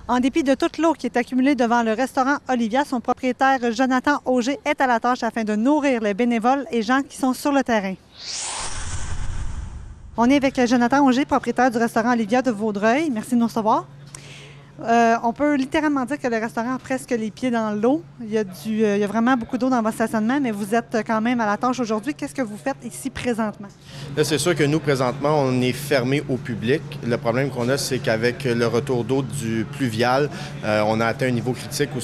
En dépit de toute l'eau qui est accumulée devant le restaurant Olivia, son propriétaire Jonathan Auger est à la tâche afin de nourrir les bénévoles et gens qui sont sur le terrain. On est avec Jonathan Auger, propriétaire du restaurant Olivia de Vaudreuil. Merci de nous recevoir. On peut littéralement dire que le restaurant a presque les pieds dans l'eau. Il y a vraiment beaucoup d'eau dans votre stationnement, mais vous êtes quand même à la tâche aujourd'hui. Qu'est-ce que vous faites ici présentement? Là, c'est sûr que nous, présentement, on est fermé au public. Le problème qu'on a, c'est qu'avec le retour d'eau du pluvial, on a atteint un niveau critique où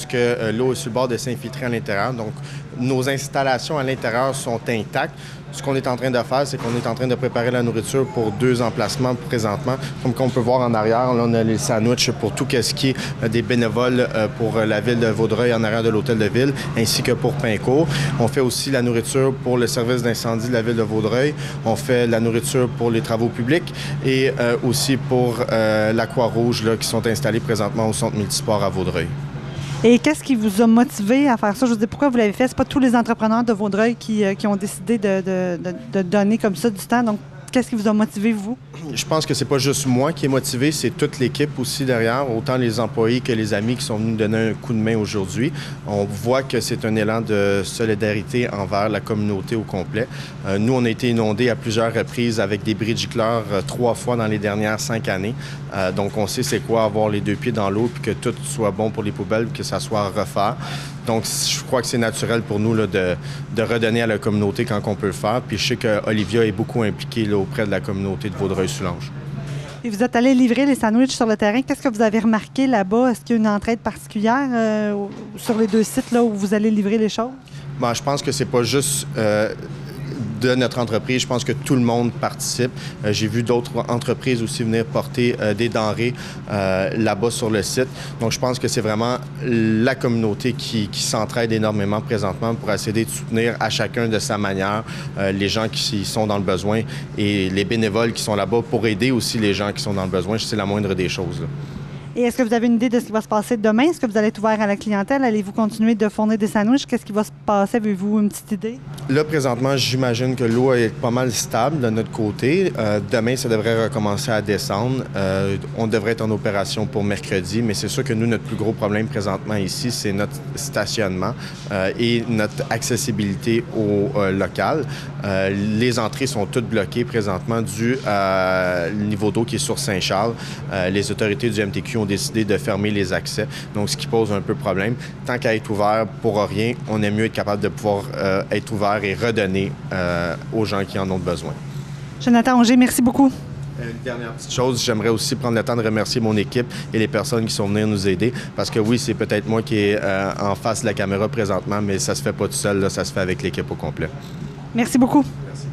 l'eau est sur le bord de s'infiltrer à l'intérieur. Donc, nos installations à l'intérieur sont intactes. Ce qu'on est en train de faire, c'est qu'on est en train de préparer la nourriture pour 2 emplacements présentement. Comme on peut voir en arrière, là, on a les sandwichs pour tout ce qui est des bénévoles pour la ville de Vaudreuil en arrière de l'hôtel de ville, ainsi que pour Pincourt. On fait aussi la nourriture pour le service d'incendie de la ville de Vaudreuil. On fait la nourriture pour les travaux publics et aussi pour la Croix-Rouge là, qui sont installés présentement au centre multisport à Vaudreuil. Et qu'est-ce qui vous a motivé à faire ça? Je veux dire, pourquoi vous l'avez fait? Ce pas tous les entrepreneurs de Vaudreuil qui ont décidé de donner comme ça du temps. Donc, qu'est-ce qui vous a motivé, vous? Je pense que c'est pas juste moi qui est motivé, c'est toute l'équipe aussi derrière, autant les employés que les amis qui sont venus nous donner un coup de main aujourd'hui. On voit que c'est un élan de solidarité envers la communauté au complet. Nous, on a été inondés à plusieurs reprises avec des bridgicleurs 3 fois dans les dernières 5 années. Donc, on sait c'est quoi avoir les 2 pieds dans l'eau puis que tout soit bon pour les poubelles, que ça soit à refaire. Donc, je crois que c'est naturel pour nous là, de redonner à la communauté quand on peut le faire. Puis je sais qu'Olivia est beaucoup impliquée là, auprès de la communauté de Vaudreuil-Soulanges. Et vous êtes allé livrer les sandwichs sur le terrain. Qu'est-ce que vous avez remarqué là-bas? Est-ce qu'il y a une entraide particulière sur les 2 sites là, où vous allez livrer les choses? Bien, je pense que c'est pas juste de notre entreprise. Je pense que tout le monde participe. J'ai vu d'autres entreprises aussi venir porter des denrées là-bas sur le site. Donc, je pense que c'est vraiment la communauté qui s'entraide énormément présentement pour essayer de soutenir à chacun de sa manière les gens qui sont dans le besoin et les bénévoles qui sont là-bas pour aider aussi les gens qui sont dans le besoin. C'est la moindre des choses, là. Et est-ce que vous avez une idée de ce qui va se passer demain? Est-ce que vous allez être ouvert à la clientèle? Allez-vous continuer de fournir des sandwichs? Qu'est-ce qui va se passer? Avez-vous une petite idée? Là, présentement, j'imagine que l'eau est pas mal stable de notre côté. Demain, ça devrait recommencer à descendre. On devrait être en opération pour mercredi, mais c'est sûr que nous, notre plus gros problème présentement ici, c'est notre stationnement et notre accessibilité au local. Les entrées sont toutes bloquées présentement dû au niveau d'eau qui est sur Saint-Charles. Les autorités du MTQ ont décidé de fermer les accès, donc ce qui pose un peu de problème. Tant qu'à être ouvert pour rien, on aime mieux être capable de pouvoir être ouvert et redonner aux gens qui en ont besoin. Jonathan Auger, merci beaucoup. Une dernière petite chose, j'aimerais aussi prendre le temps de remercier mon équipe et les personnes qui sont venues nous aider, parce que oui, c'est peut-être moi qui est en face de la caméra présentement, mais ça se fait pas tout seul, là, ça se fait avec l'équipe au complet. Merci beaucoup. Merci.